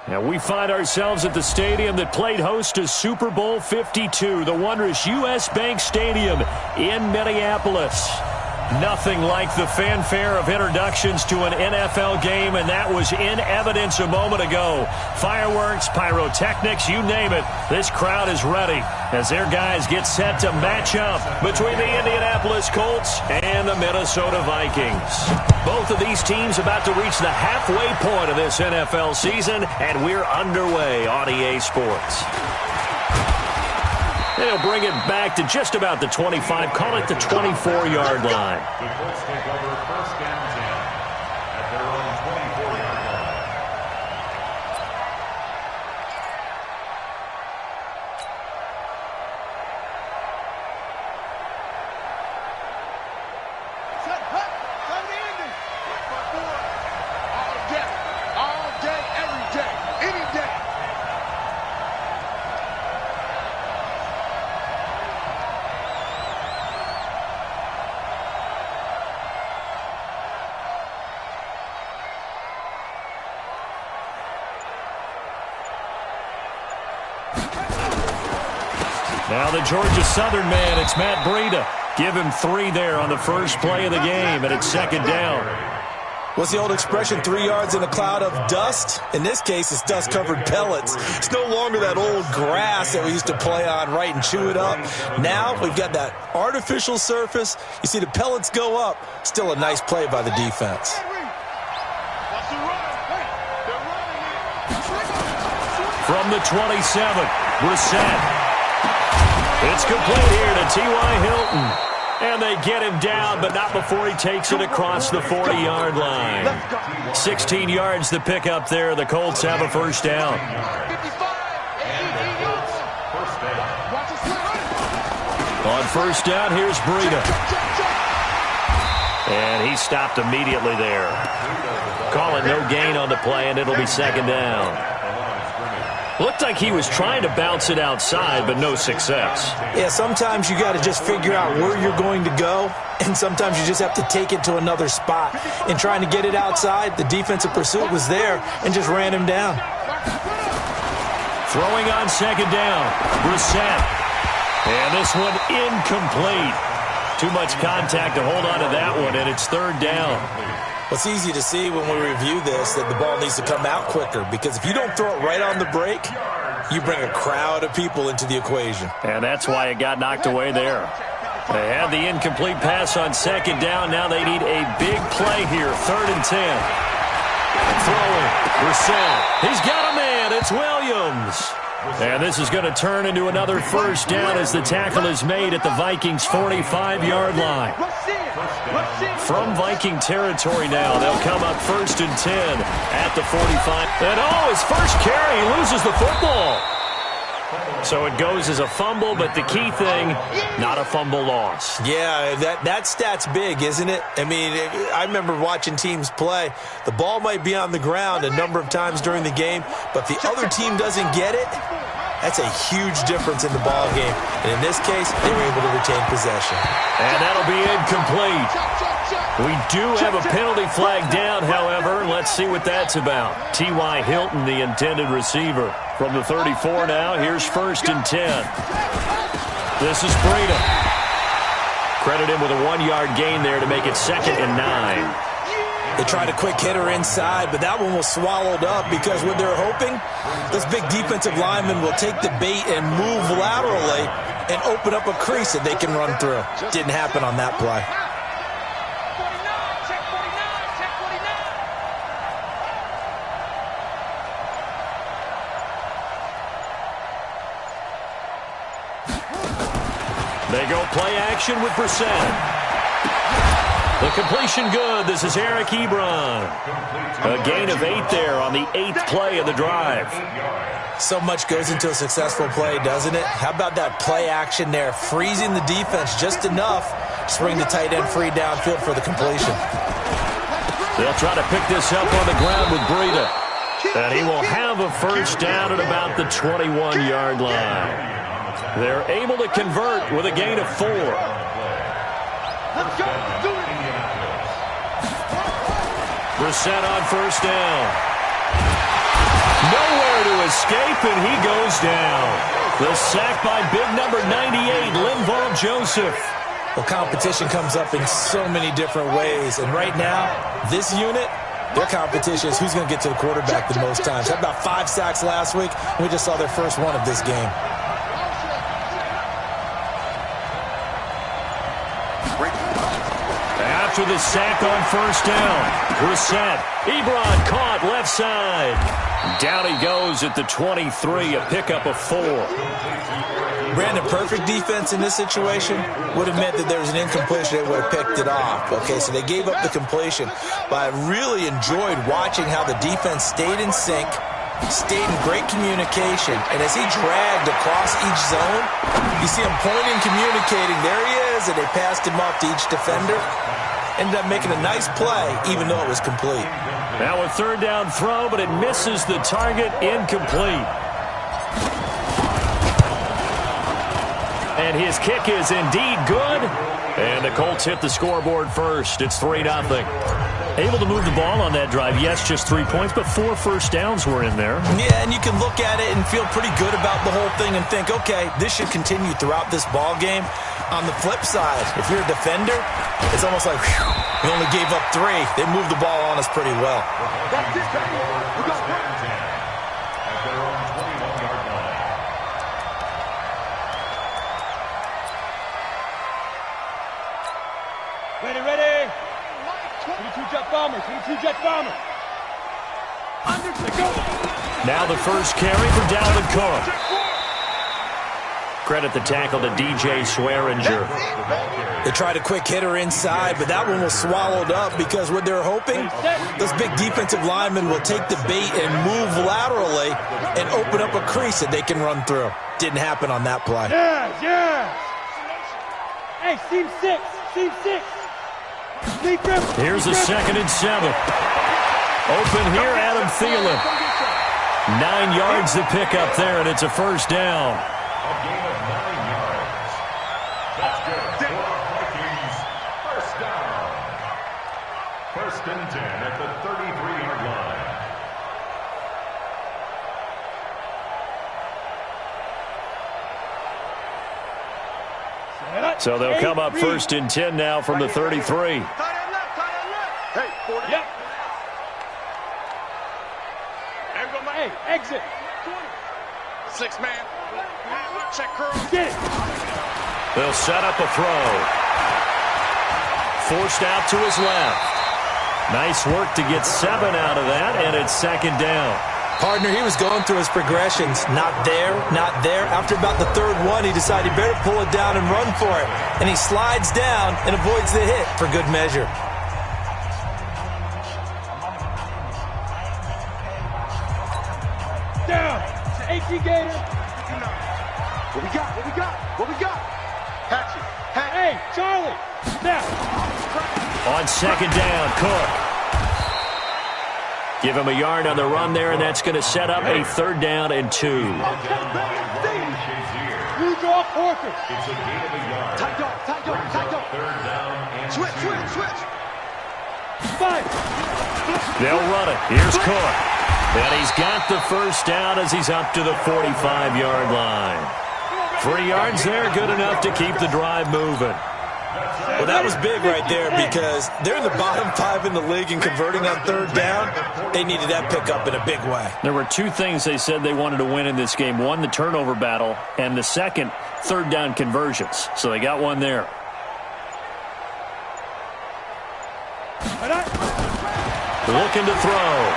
And we find ourselves at the stadium that played host to Super Bowl 52, the wondrous U.S. Bank Stadium in Minneapolis. Nothing like the fanfare of introductions to an NFL game, and that was in evidence a moment ago. Fireworks, pyrotechnics, you name it. This crowd is ready as their guys get set to match up between the Indianapolis Colts and the Minnesota Vikings. Both of these teams about to reach the halfway point of this NFL season, and we're underway on EA Sports. They'll bring it back to just about the 25, call it the 24-yard line. The Colts take over first down 10 at their own 24-yard line. All day, every day, any day. Now the Georgia Southern man, it's Matt Breida. Give him 3 there on the first play of the game, and it's second down. What's the old expression, 3 yards in a cloud of dust? In this case, it's dust-covered pellets. It's no longer that old grass that we used to play on, right, and chew it up. Now we've got that artificial surface. You see the pellets go up. Still a nice play by the defense. From the 27, Brissett. It's complete here to T.Y. Hilton. And they get him down, but not before he takes it across the 40-yard line. 16 yards to pick up there. The Colts have a first down. On first down, here's Breida. And he stopped immediately there. Call it no gain on the play, and it'll be second down. Looked like he was trying to bounce it outside, but no success. Yeah, sometimes you got to just figure out where you're going to go, and sometimes you just have to take it to another spot. In trying to get it outside, the defensive pursuit was there and just ran him down. Throwing on second down, Brissett. And this one incomplete. Too much contact to hold on to that one, and it's third down. It's easy to see when we review this that the ball needs to come out quicker, because if you don't throw it right on the break, you bring a crowd of people into the equation. And that's why it got knocked away there. They had the incomplete pass on second down. Now they need a big play here, 3rd and 10. Throwing, Brissett. He's got a man. It's Williams. And this is going to turn into another first down as the tackle is made at the Vikings' 45-yard line. From Viking territory now, they'll come up 1st and 10 at the 45. And his first carry, he loses the football. So it goes as a fumble, but the key thing, not a fumble loss. Yeah, that stat's big, isn't it? I mean, I remember watching teams play. The ball might be on the ground a number of times during the game, but the other team doesn't get it. That's a huge difference in the ball game. And in this case, they were able to retain possession. And that'll be incomplete. We do have a penalty flag down, however. Let's see what that's about. T.Y. Hilton, the intended receiver. From the 34 now, here's 1st and 10. This is Breida. Credit him with a 1-yard gain there to make it 2nd and 9. They tried a quick hitter inside, but that one was swallowed up because what they're hoping, this big defensive lineman will take the bait and move laterally and open up a crease that they can run through. Didn't happen on that play. They go play action with Brissett. The completion good. This is Eric Ebron. A gain of 8 there on the 8th play of the drive. So much goes into a successful play, doesn't it? How about that play action there? Freezing the defense just enough to bring the tight end free downfield for the completion. They'll try to pick this up on the ground with Breida. And he will have a first down at about the 21-yard line. They're able to convert with a gain of 4. Let's go. Do it. Brissett on first down. Nowhere to escape, and he goes down. The sack by big number 98, Linval Joseph. Well, competition comes up in so many different ways, and right now, this unit, their competition is who's going to get to the quarterback the most times. Had about 5 sacks last week, and we just saw their first one of this game. After the sack on first down, Brissett. Ebron caught left side. Down he goes at the 23, a pickup of 4. Brandon, perfect defense in this situation would have meant that there was an incompletion. They would have picked it off. Okay, so they gave up the completion. But I really enjoyed watching how the defense stayed in sync, stayed in great communication, and as he dragged across each zone, you see him pointing, communicating. There he is, and they passed him off to each defender. Ended up making a nice play, even though it was complete. Now a third down throw, but it misses the target, incomplete. And his kick is indeed good. And the Colts hit the scoreboard first. It's 3-0. Able to move the ball on that drive. Yes, just 3 points, but 4 first downs were in there. Yeah, and you can look at it and feel pretty good about the whole thing and think, okay, this should continue throughout this ball game. On the flip side, if you're a defender, it's almost like, whew, we only gave up 3. They moved the ball on us pretty well. That's it, baby. We got 10 at their own 21-yard line. Ready. 22 jet bombers. 22 jet bombers. Under the go. Now the first carry for Dalvin Cook. Credit the tackle to DJ Swearinger. They tried a quick hitter inside, but that one was swallowed up because what they're hoping, those big defensive linemen will take the bait and move laterally and open up a crease that they can run through. Didn't happen on that play. Yeah. Hey, seam 6. Here's a 2nd and 7. Open here, Adam Thielen. 9 yards to pick up there, and it's a first down. A gain of 9 yards. That's good. Vikings, first down. 1st and 10 at the 33-yard line. So they'll come up 1st and 10 now from the 33. Hey, 40. Yep. Hey, exit. 6 man. Check curl. Get it. They'll set up a throw. Forced out to his left. Nice work to get 7 out of that, and it's 2nd down. Partner, he was going through his progressions. Not there. After about the 3rd one, he decided he better pull it down and run for it. And he slides down and avoids the hit for good measure. Down. 18 Gator. What we got? Hatchet. Hey, Charlie. Now. On 2nd down, Cook. Give him a yard on the run there, and that's going to set up a 3rd down and 2. You draw Porker. It's a gain of a yard. Tight dog. 3rd down and 2. Switch. 5. They'll run it. Here's Cook. And he's got the first down as he's up to the 45-yard line. 3 yards there, good enough to keep the drive moving. Well, that was big right there because they're in the bottom 5 in the league in converting on 3rd down. They needed that pickup in a big way. There were 2 things they said they wanted to win in this game. 1, the turnover battle, and the 2nd, 3rd down conversions. So they got 1 there. Looking to throw.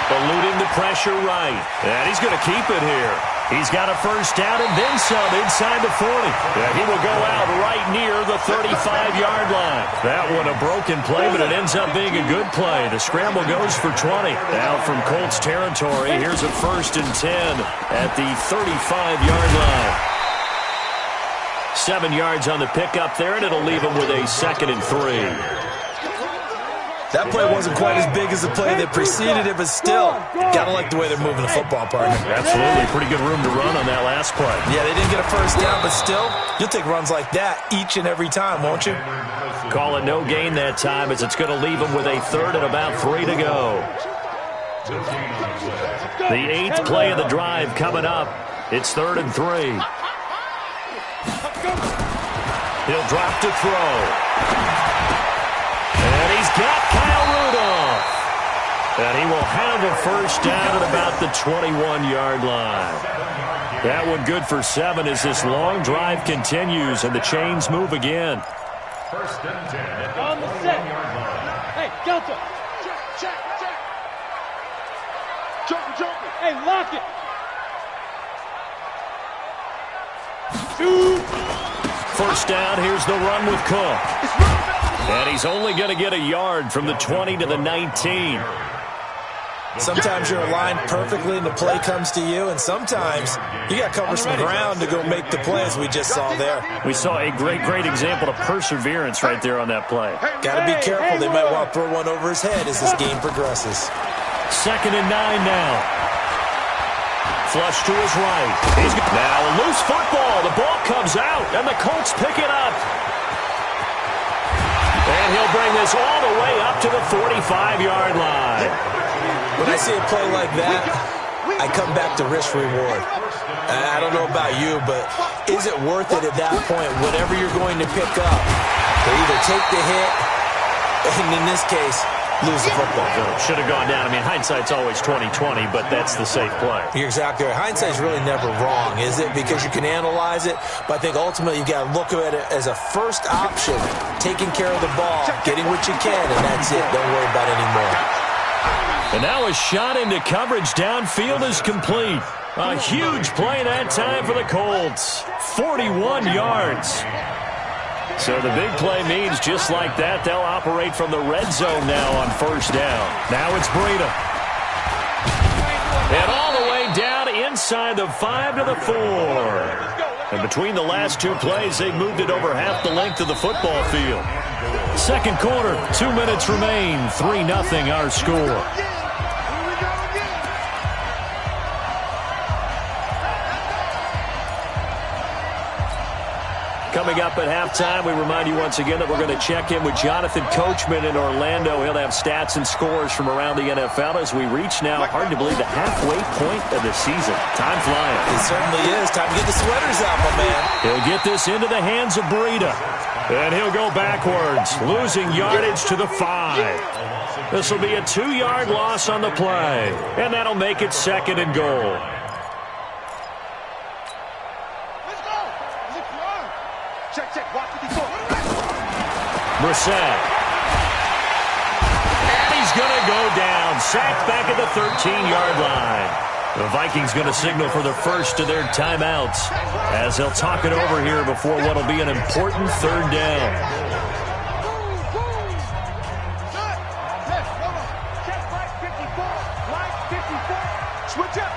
Eluding the pressure right. And he's going to keep it here. He's got a first down and then some inside the 40. Yeah, he will go out right near the 35-yard line. That one a broken play, but it ends up being a good play. The scramble goes for 20. Now from Colts territory, here's a 1st and 10 at the 35-yard line. 7 yards on the pickup there, and it'll leave him with a 2nd and 3. That play wasn't quite as big as the play that preceded it, but still, gotta like the way they're moving the football, partner. Absolutely. Pretty good room to run on that last play. Yeah, they didn't get a first down, but still, you'll take runs like that each and every time, won't you? Call it no gain that time as it's going to leave them with a 3rd and about 3 to go. The 8th play of the drive coming up. It's 3rd and 3. He'll drop to throw. And he's got Kyle Rudolph. And he will have a first down at about the 21-yard line. That one good for 7 as this long drive continues and the chains move again. First and 10 at the On the set. 21-yard line. Hey, Delta. Check. Joker. Hey, lock it. Shoot. First down, here's the run with Cook. And he's only going to get a yard from the 20 to the 19. Sometimes you're aligned perfectly and the play comes to you, and sometimes you got to cover some ground to go make the play, as we just saw there. We saw a great example of perseverance right there on that play. Got to be careful. They might want to throw one over his head as this game progresses. 2nd and 9 now. Flush to his right. He's now a loose football. The ball comes out, and the Colts pick it up. And he'll bring this all the way up to the 45-yard line. When I see a play like that, I come back to risk reward. I don't know about you, but is it worth it at that point, whatever you're going to pick up, to either take the hit, and in this case, lose the football? Should have gone down. I mean, hindsight's always 20/20, but that's the safe play. You're exactly right. Hindsight's really never wrong, is it? Because you can analyze it, but I think ultimately you've got to look at it as a first option, taking care of the ball, getting what you can, and that's it. Don't worry about it anymore. And now a shot into coverage downfield is complete. A huge play that time for the Colts. 41 yards. So the big play means just like that, they'll operate from the red zone now on first down. Now it's Breida. And all the way down inside the 5 to the 4. And between the last two plays, they've moved it over half the length of the football field. Second quarter, 2 minutes remain. 3-0 our score. Coming up at halftime, we remind you once again that we're going to check in with Jonathan Coachman in Orlando. He'll have stats and scores from around the NFL as we reach now, hard to believe, the halfway point of the season. Time flying. It certainly is. Time to get the sweaters out, my man. He'll get this into the hands of Breida. And he'll go backwards, losing yardage to the 5. This will be a 2-yard loss on the play. And that'll make it 2nd and goal. Brissett. And he's going to go down. Sacked back at the 13-yard line. The Vikings going to signal for the first of their timeouts as they'll talk it over here before what will be an important 3rd down. Switch up.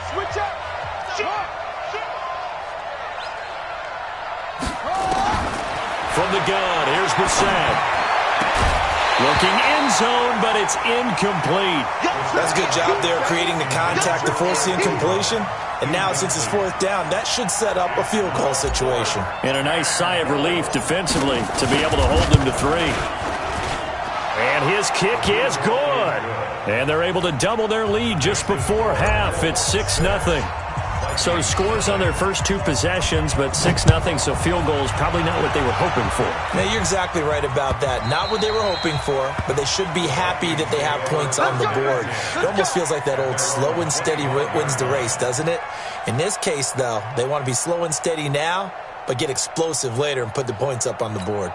From the gun, here's Brissett. Looking end zone, but it's incomplete. That's a good job there, creating the contact to force the incompletion. And now, since it's 4th down, that should set up a field goal situation. And a nice sigh of relief defensively to be able to hold them to 3. And his kick is good. And they're able to double their lead just before half. It's 6-0. So scores on their first 2 possessions, but 6-0, so field goal is probably not what they were hoping for. Now, you're exactly right about that. Not what they were hoping for, but they should be happy that they have points on the board. It almost feels like that old slow and steady wins the race, doesn't it? In this case, though, they want to be slow and steady now, but get explosive later and put the points up on the board.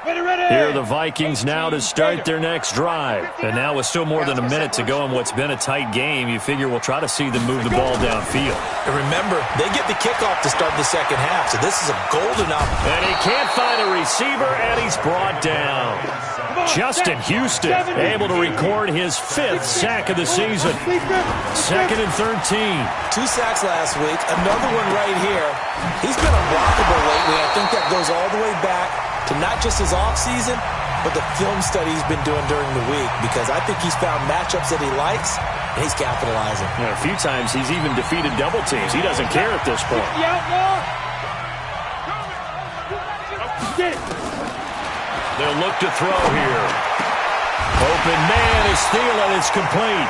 Here are the Vikings now to start their next drive. And now with still more than a minute to go in what's been a tight game, you figure we'll try to see them move the ball downfield. And remember, they get the kickoff to start the second half, so this is a golden opportunity. And he can't find a receiver, and he's brought down. Justin Houston able to record his 5th sack of the season. 2nd and 13. 2 sacks last week, another one right here. He's been unblockable lately. I think that goes all the way back to not just his offseason, but the film study he's been doing during the week, because I think he's found matchups that he likes, and he's capitalizing. Yeah, a few times he's even defeated double teams. He doesn't care at this point. They'll look to throw here. Open man is Thielen. It's complete.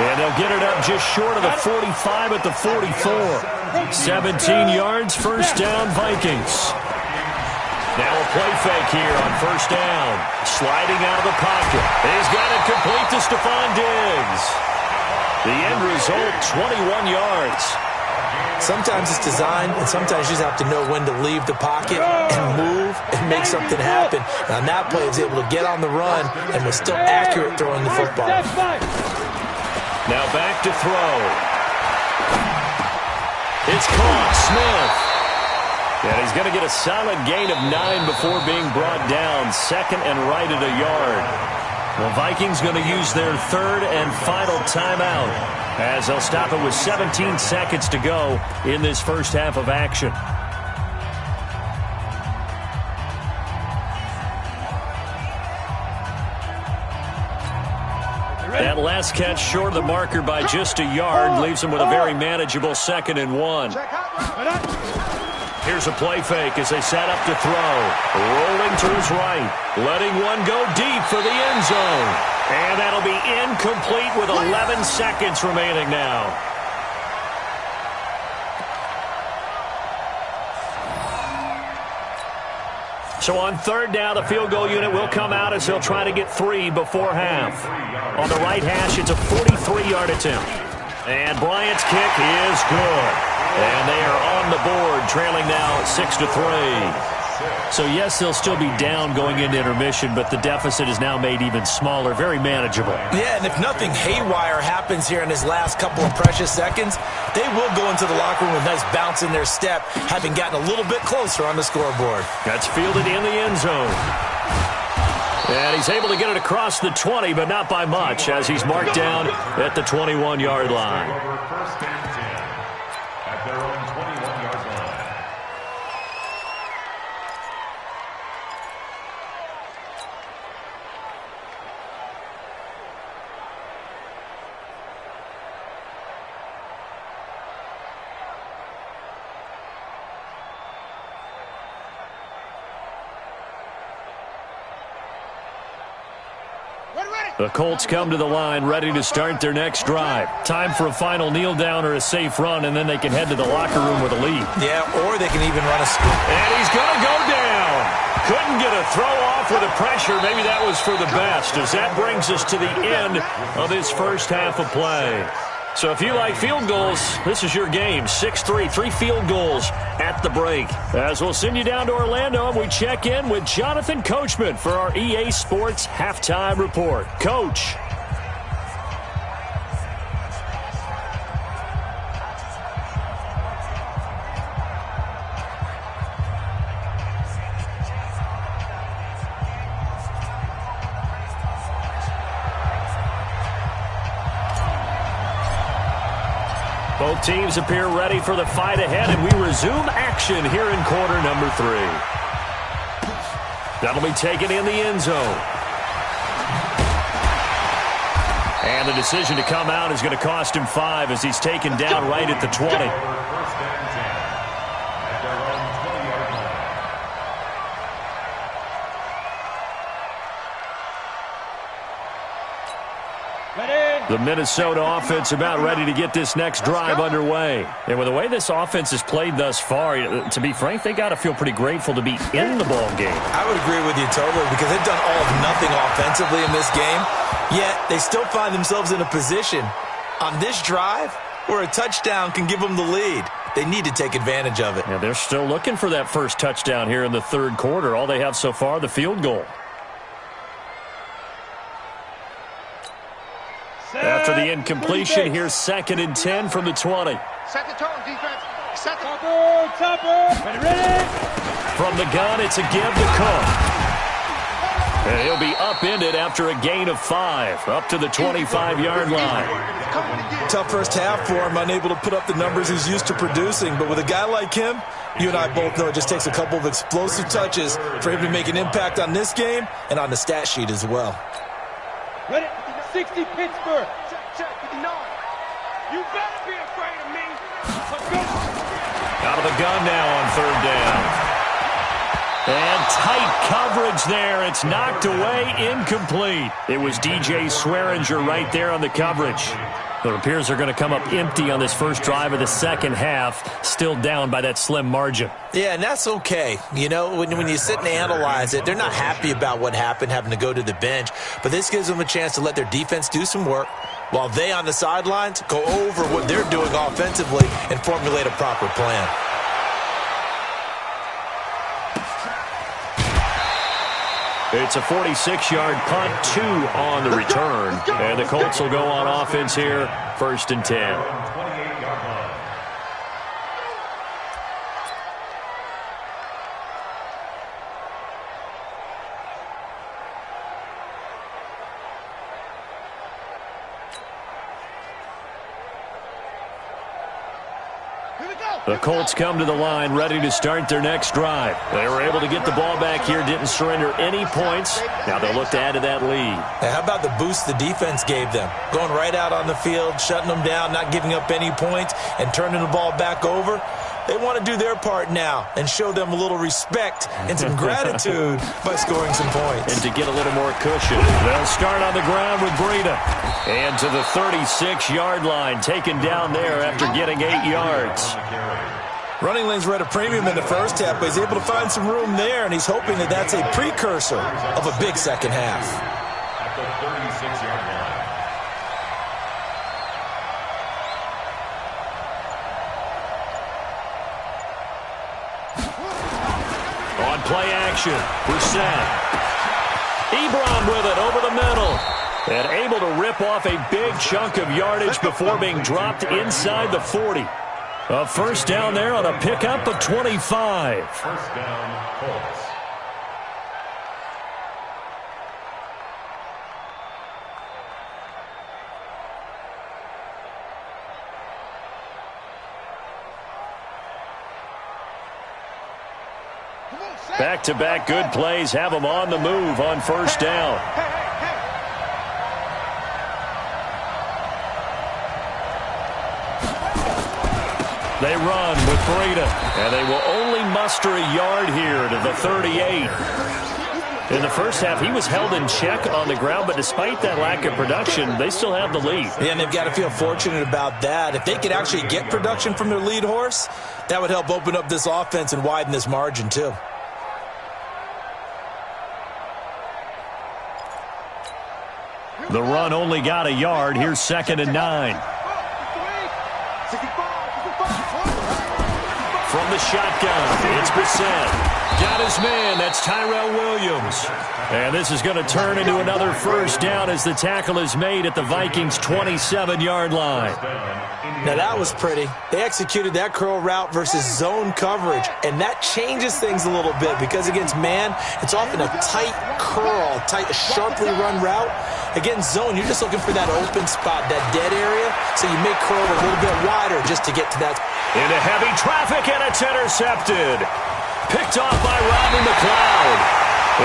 And they'll get it up just short of the 45 at the 44. 17 yards, first down, Vikings. Now a play fake here on first down. Sliding out of the pocket. He's got it complete to Stephon Diggs. The end result, 21 yards. Sometimes it's designed, and sometimes you just have to know when to leave the pocket and move and make something happen. And on that play, he was able to get on the run and was still accurate throwing the football. Now back to throw. It's caught. Smith. And he's going to get a solid gain of 9 before being brought down. Second and right at a yard. The Vikings going to use their third and final timeout as they'll stop it with 17 seconds to go in this first half of action. That last catch short of the marker by just a yard leaves him with a very manageable 2nd and 1. Here's a play fake as they set up to throw. Rolling to his right. Letting one go deep for the end zone. And that'll be incomplete with 11 seconds remaining now. So on third down, the field goal unit will come out as they'll try to get 3 before half. On the right hash, it's a 43-yard attempt. And Bryant's kick is good. And they are on the board, trailing now 6-3. So, yes, they'll still be down going into intermission, but the deficit is now made even smaller, very manageable. Yeah, and if nothing haywire happens here in his last couple of precious seconds, they will go into the locker room with a nice bounce in their step, having gotten a little bit closer on the scoreboard. That's fielded in the end zone. And he's able to get it across the 20, but not by much, as he's marked down at the 21-yard line. At their own 21-yard line. The Colts come to the line ready to start their next drive. Time for a final kneel down or a safe run, and then they can head to the locker room with a lead. Yeah, or they can even run a scoop. And he's going to go down. Couldn't get a throw off with the pressure. Maybe that was for the best, as that brings us to the end of this first half of play. So if you like field goals, this is your game. 6-3, 3 field goals at the break. As we'll send you down to Orlando, and we check in with Jonathan Coachman for our EA Sports Halftime Report. Coach. Both teams appear ready for the fight ahead, and we resume action here in quarter number 3. That'll be taken in the end zone. And the decision to come out is going to cost him 5 as he's taken down right at the 20. The Minnesota offense about ready to get this next drive underway. And with the way this offense has played thus far, to be frank, they got to feel pretty grateful to be in the ball game. I would agree with you totally, because they've done all of nothing offensively in this game, yet they still find themselves in a position on this drive where a touchdown can give them the lead. They need to take advantage of it. Yeah, they're still looking for that first touchdown here in the third quarter. All they have so far, the field goal. After the incompletion, here's 2nd and 10 from the 20. Set the tone, defense. Set the topper. Ready. From the gun, it's a give to Cook. And he'll be upended after a gain of 5, up to the 25-yard line. Tough first half for him, unable to put up the numbers he's used to producing. But with a guy like him, you and I both know it just takes a couple of explosive touches for him to make an impact on this game and on the stat sheet as well. Ready. 60 Pittsburgh. Check 59. You better be afraid of me. Let's go. Out of the gun now on third down. And tight coverage there. It's knocked away, incomplete. It was DJ Swearinger right there on the coverage. It appears they're going to come up empty on this first drive of the second half, still down by that slim margin. Yeah, and that's okay. You know, when you sit and analyze it, they're not happy about what happened, having to go to the bench. But this gives them a chance to let their defense do some work while they on the sidelines go over what they're doing offensively and formulate a proper plan. It's a 46-yard punt, 2 on the return. And the Colts will go on offense here, 1st and 10. The Colts come to the line ready to start their next drive. They were able to get the ball back here, didn't surrender any points. Now they'll look to add to that lead. Now, how about the boost the defense gave them? Going right out on the field, shutting them down, not giving up any points, and turning the ball back over. They want to do their part now and show them a little respect and some gratitude by scoring some points. And to get a little more cushion, they'll start on the ground with Breida. And to the 36-yard line, taken down there after getting 8 yards. Running lanes were at a premium in the first half, but he's able to find some room there, and he's hoping that that's a precursor of a big second half. At the 36-yard line. On play action, Brissett. Ebron with it over the middle. And able to rip off a big chunk of yardage before being dropped inside the 40. A first down there on a pickup of 25. First down, Colts. Back-to-back good plays have them on the move on first down. They run with Breida, and they will only muster a yard here to the 38. In the first half, he was held in check on the ground, but despite that lack of production, they still have the lead. Yeah, and they've got to feel fortunate about that. If they could actually get production from their lead horse, that would help open up this offense and widen this margin, too. The run only got a yard. Here's 2nd and 9. From the shotgun, it's Brissett. Got his man. That's Tyrell Williams. And this is going to turn into another first down as the tackle is made at the Vikings' 27-yard line. Now, that was pretty. They executed that curl route versus zone coverage, and that changes things a little bit because against man, it's often a tight curl, sharply run route. Against zone, you're just looking for that open spot, that dead area, so you make curl a little bit wider just to get to that. Into heavy traffic, and it's intercepted. Picked off by Rodney McLeod.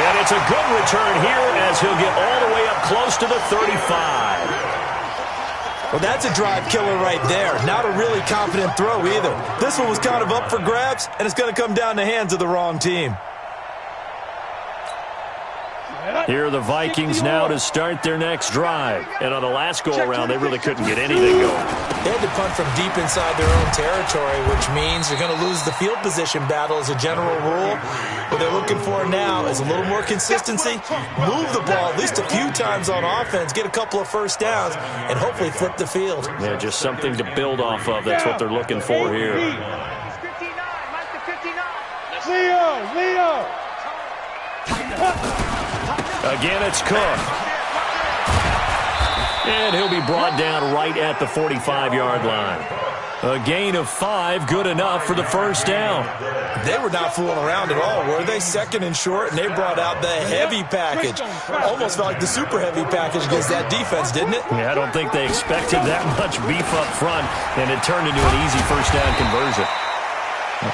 And it's a good return here as he'll get all the way up close to the 35. Well, that's a drive killer right there. Not a really confident throw either. This one was kind of up for grabs, and it's going to come down the hands of the wrong team. Here are the Vikings now to start their next drive. And on the last go-around, they really couldn't get anything going. They had to punt from deep inside their own territory, which means they're going to lose the field position battle as a general rule. What they're looking for now is a little more consistency, move the ball at least a few times on offense, get a couple of first downs, and hopefully flip the field. Yeah, just something to build off of. That's what they're looking for here. Leo! Again, it's Cook. And he'll be brought down right at the 45-yard line. A gain of 5, good enough for the first down. They were not fooling around at all, were they? 2nd and short, and they brought out the heavy package. Almost felt like the super heavy package against that defense, didn't it? Yeah, I don't think they expected that much beef up front, and it turned into an easy first down conversion.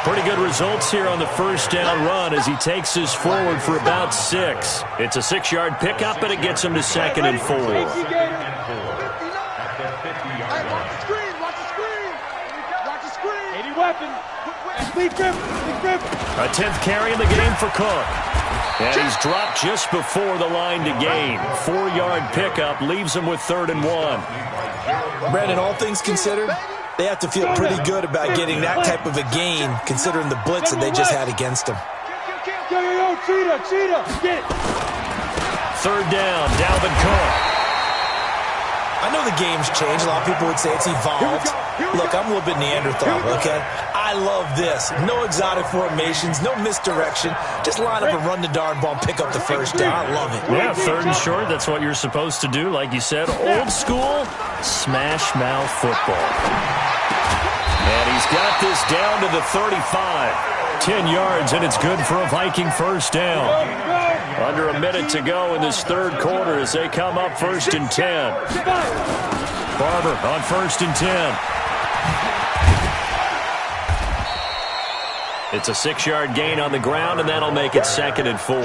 Pretty good results here on the first down run as he takes this forward for about 6. It's a 6-yard pickup, and it gets him to 2nd and 4. A 10th carry in the game for Cook. And he's dropped just before the line to gain. 4-yard pickup leaves him with 3rd and 1. Brandon, all things considered, they have to feel pretty good about getting that type of a gain, considering the blitz that they just had against them. Cheetah, get it. 3rd down, Dalvin Cook. I know the game's changed. A lot of people would say it's evolved. Look, I'm a little bit Neanderthal, okay? I love this. No exotic formations, no misdirection. Just line up and run the darn ball and pick up the first down. I love it. Yeah, 3rd and short. That's what you're supposed to do. Like you said, old school smash mouth football. And he's got this down to the 35. 10 yards, and it's good for a Viking first down. Under a minute to go in this 3rd quarter as they come up 1st and 10. Barber on 1st and 10. It's a 6-yard gain on the ground, and that'll make it 2nd and 4.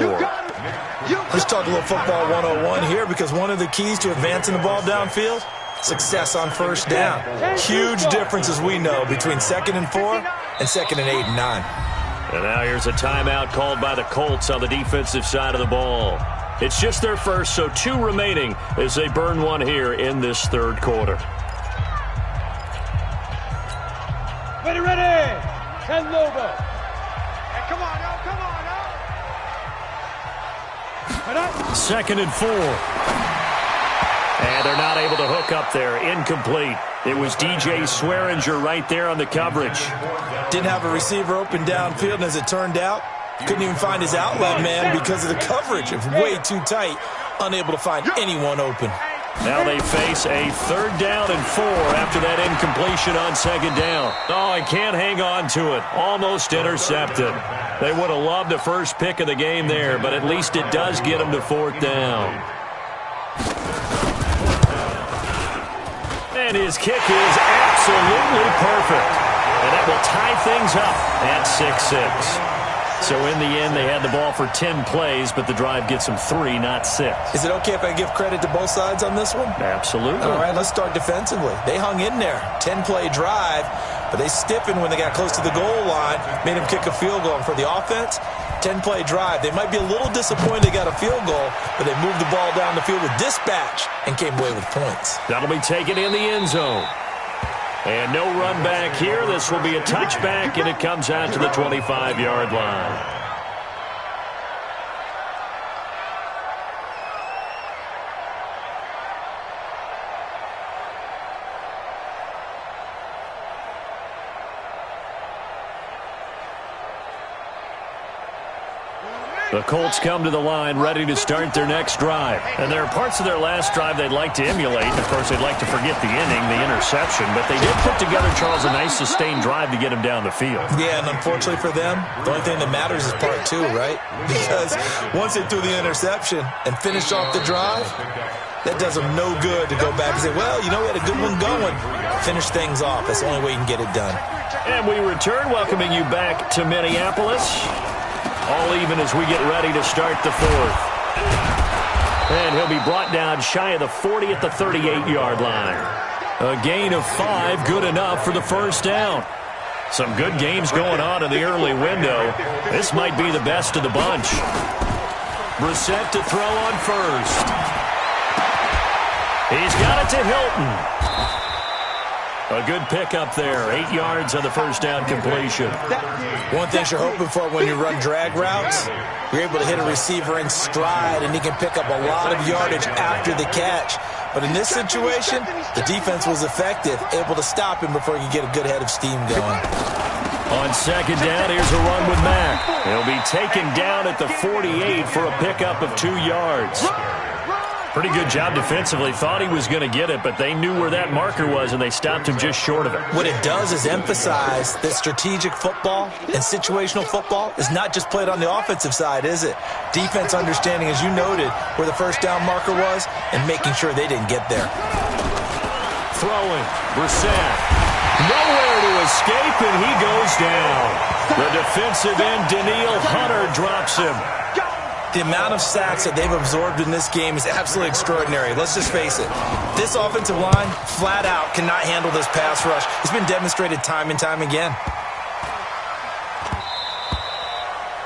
Let's talk a little football 101 here, because one of the keys to advancing the ball downfield, success on 1st down. Huge difference, as we know, between 2nd and 4 and 2nd and 8 and 9. And now here's a timeout called by the Colts on the defensive side of the ball. It's just their first, so 2 remaining as they burn one here in this 3rd quarter. Ready. Ken Lobo. Hey, come on, now. 2nd and 4. And they're not able to hook up there. Incomplete. It was DJ Swearinger right there on the coverage. Didn't have a receiver open downfield, and as it turned out, couldn't even find his outlet man because of the coverage. It was way too tight, unable to find anyone open. Now they face a 3rd down and 4 after that incompletion on 2nd down. Oh, I can't hang on to it. Almost intercepted. They would have loved the first pick of the game there, but at least it does get them to 4th down. And his kick is absolutely perfect. And that will tie things up at 6-6. So in the end, they had the ball for 10 plays, but the drive gets them 3, not 6. Is it okay if I give credit to both sides on this one? Absolutely. All right, let's start defensively. They hung in there. 10-play drive, but they stiffened when they got close to the goal line, made them kick a field goal. And for the offense, 10-play drive. They might be a little disappointed they got a field goal, but they moved the ball down the field with dispatch and came away with points. That'll be taken in the end zone. And no run back here. This will be a touchback, and it comes out to the 25-yard line. The Colts come to the line ready to start their next drive. And there are parts of their last drive they'd like to emulate. And, of course, they'd like to forget the inning, the interception. But they did put together, Charles, a nice sustained drive to get him down the field. Yeah, and unfortunately for them, the only thing that matters is part 2, right? Because once they threw the interception and finished off the drive, that does them no good to go back and say, well, you know, we had a good one going. Finish things off. That's the only way you can get it done. And we return, welcoming you back to Minneapolis. All even as we get ready to start the 4th. And he'll be brought down shy of the 40 at the 38-yard line. A gain of 5, good enough for the first down. Some good games going on in the early window. This might be the best of the bunch. Brissett to throw on first. He's got it to Hilton. A good pickup there. 8 yards on the first down completion. One thing you're hoping for when you run drag routes, you're able to hit a receiver in stride, and he can pick up a lot of yardage after the catch. But in this situation, the defense was effective, able to stop him before he could get a good head of steam going. On 2nd down, here's a run with Mack. He'll be taken down at the 48 for a pickup of 2 yards. Pretty good job defensively. Thought he was going to get it, but they knew where that marker was, and they stopped him just short of it. What it does is emphasize that strategic football and situational football is not just played on the offensive side, is it? Defense understanding, as you noted, where the first down marker was and making sure they didn't get there. Throwing. Brissett. Nowhere to escape, and he goes down. The defensive end, Danielle Hunter, drops him. The amount of sacks that they've absorbed in this game is absolutely extraordinary. Let's just face it. This offensive line, flat out, cannot handle this pass rush. It's been demonstrated time and time again.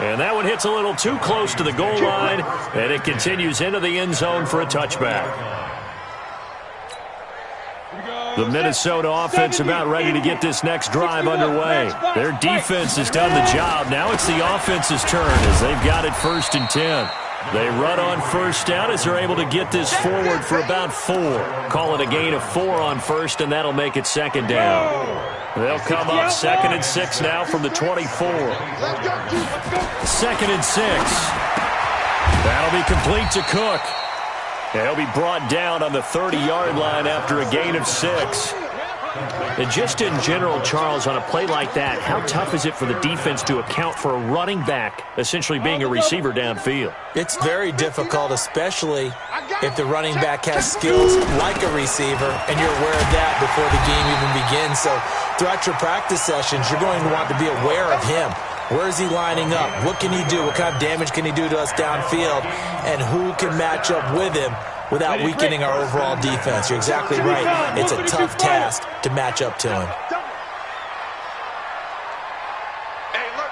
And that one hits a little too close to the goal line, and it continues into the end zone for a touchback. The Minnesota offense about ready to get this next drive underway. Their defense has done the job. Now it's the offense's turn as they've got it 1st and 10. They run on first down as they're able to get this forward for about 4. Call it a gain of 4 on first, and that'll make it 2nd down. They'll come up 2nd and 6 now from the 24. 2nd and 6. That'll be complete to Cook. He'll be brought down on the 30-yard line after a gain of 6. And just in general, Charles, on a play like that, how tough is it for the defense to account for a running back essentially being a receiver downfield? It's very difficult, especially if the running back has skills like a receiver, and you're aware of that before the game even begins. So throughout your practice sessions, you're going to want to be aware of him. Where is he lining up? What can he do? What kind of damage can he do to us downfield? And who can match up with him without weakening our overall defense? You're exactly right. It's a tough task to match up to him. Hey, alert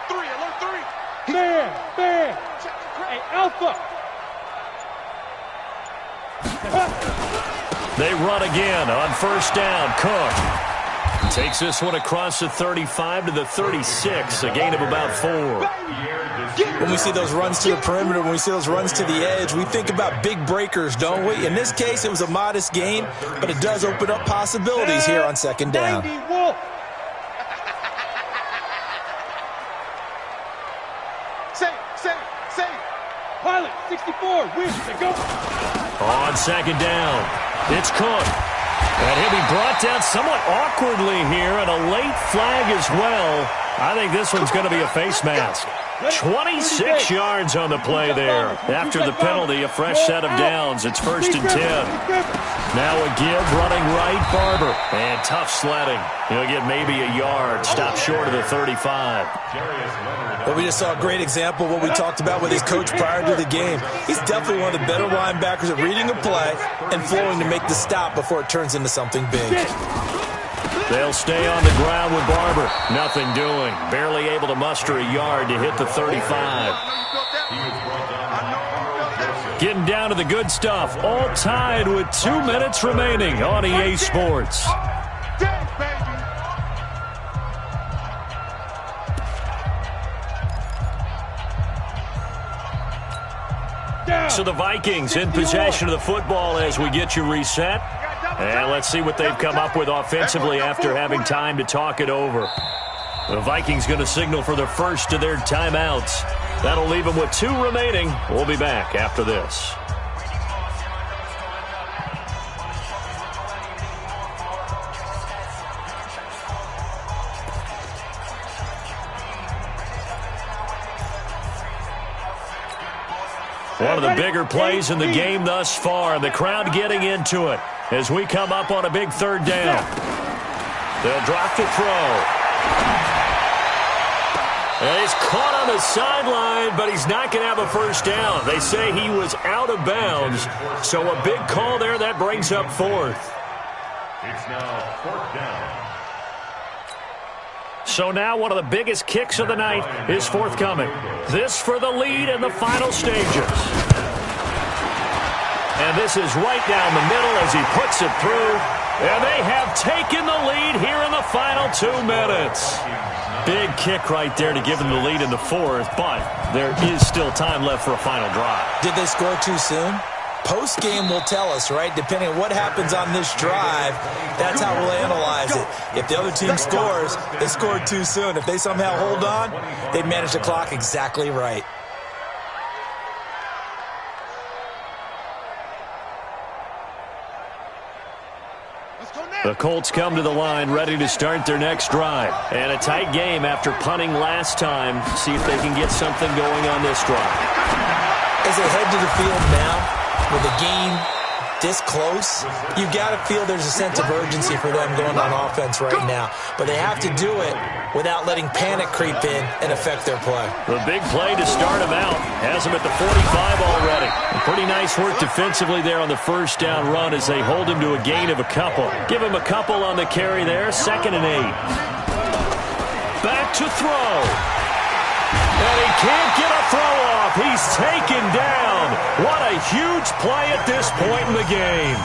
3. Man. Hey, Alpha. They run again on first down. Cook takes this one across the 35 to the 36, a gain of about 4. When we see those runs to the perimeter, when we see those runs to the edge, we think about big breakers, don't we? In this case, it was a modest gain, but it does open up possibilities here on 2nd down. Say. Pilot, 64, wins, they go. On 2nd down, it's Cook. And he'll be brought down somewhat awkwardly here, and a late flag as well. I think this one's going to be a face mask. 26 yards on the play there. After the penalty, a fresh set of downs. It's 1st and 10. Now a give, running right, Barber. And tough sledding. He'll get maybe a yard. Stop short of the 35. Well, we just saw a great example of what we talked about with his coach prior to the game. He's definitely one of the better linebackers at reading a play and flowing to make the stop before it turns into something big. They'll stay on the ground with Barber. Nothing doing. Barely able to muster a yard to hit the 35. Getting down to the good stuff. All tied with 2 minutes remaining on EA Sports. So the Vikings in possession of the football as we get you reset. And let's see what they've come up with offensively after having time to talk it over. The Vikings going to signal for the first of their timeouts. That'll leave them with 2 remaining. We'll be back after this. One of the bigger plays in the game thus far, and the crowd getting into it as we come up on a big 3rd down. They'll drop the throw. And he's caught on the sideline, but he's not going to have a first down. They say he was out of bounds, so a big call there. That brings up 4th. It's now 4th down. So now one of the biggest kicks of the night is forthcoming. This for the lead in the final stages. And this is right down the middle as he puts it through. And they have taken the lead here in the final 2 minutes. Big kick right there to give them the lead in the 4th, but there is still time left for a final drive. Did they score too soon? Post-game will tell us, right? Depending on what happens on this drive, that's how we'll analyze it. If the other team scores, they scored too soon. If they somehow hold on, they manage the clock exactly right. The Colts come to the line ready to start their next drive. And a tight game after punting last time. See if they can get something going on this drive. As they head to the field now, with the game this close, you've got to feel there's a sense of urgency for them going on offense right now. But they have to do it without letting panic creep in and affect their play. The big play to start him out has him at the 45 already. And pretty nice work defensively there on the first down run as they hold him to a gain of a couple. Give him a couple on the carry there, 2nd and 8. Back to throw. And he can't get a throw off. He's taken down. What a huge play at this point in the game.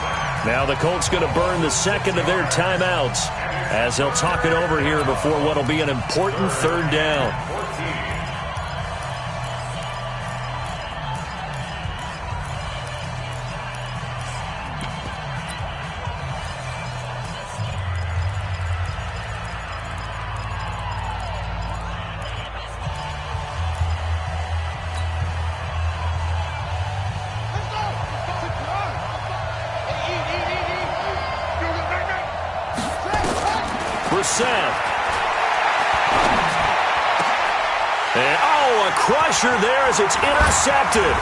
Now the Colts going to burn the second of their timeouts as they'll talk it over here before what will be an important third down. And, a crusher there as it's intercepted.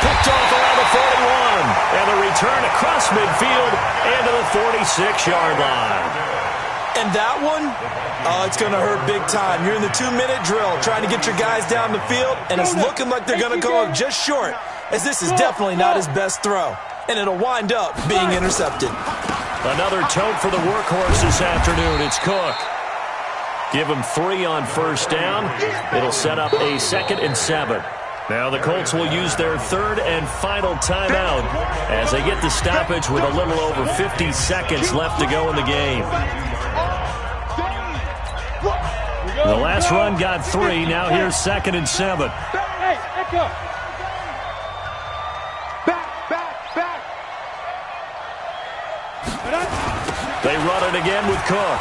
Picked off around the 41. And the return across midfield and to the 46-yard line. And that one, it's going to hurt big time. You're in the 2-minute drill trying to get your guys down the field, and it's looking like they're going to go up just short, as this is definitely not his best throw. And it'll wind up being intercepted. Another tote for the workhorse this afternoon. It's Cook. Give him 3 on first down. It'll set up a 2nd and 7. Now the Colts will use their third and final timeout as they get the stoppage with a little over 50 seconds left to go in the game. The last run got 3. Now here's 2nd and 7. Hey, echo. Back. They run it again with Cook.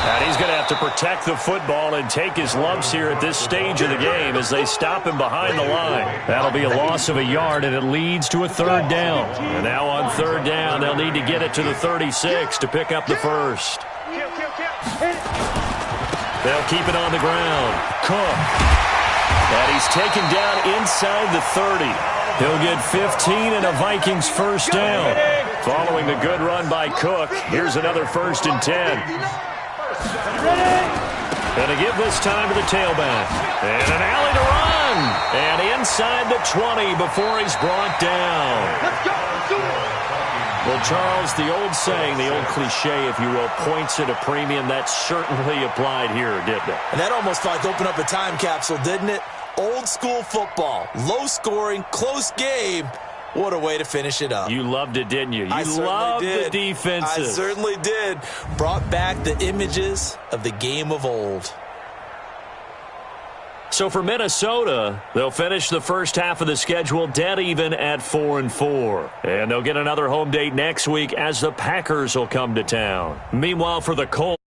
And he's going to have to protect the football and take his lumps here at this stage of the game as they stop him behind the line. That'll be a loss of a yard, and it leads to a third down. And now on third down, they'll need to get it to the 36 to pick up the first. They'll keep it on the ground. Cook. And he's taken down inside the 30. He'll get 15 and a Vikings first down. Following the good run by Cook, here's another 1st and 10. And to give this time to the tailback. And an alley to run. And inside the 20 before he's brought down. Well, Charles, the old saying, the old cliche, if you will, points at a premium. That certainly applied here, didn't it? And that almost like opened up a time capsule, didn't it? Old school football. Low scoring, close game. What a way to finish it up. You loved it, didn't you? You loved the defenses. I certainly did. Brought back the images of the game of old. So for Minnesota, they'll finish the first half of the schedule dead even at 4-4. And they'll get another home date next week as the Packers will come to town. Meanwhile, for the Colts,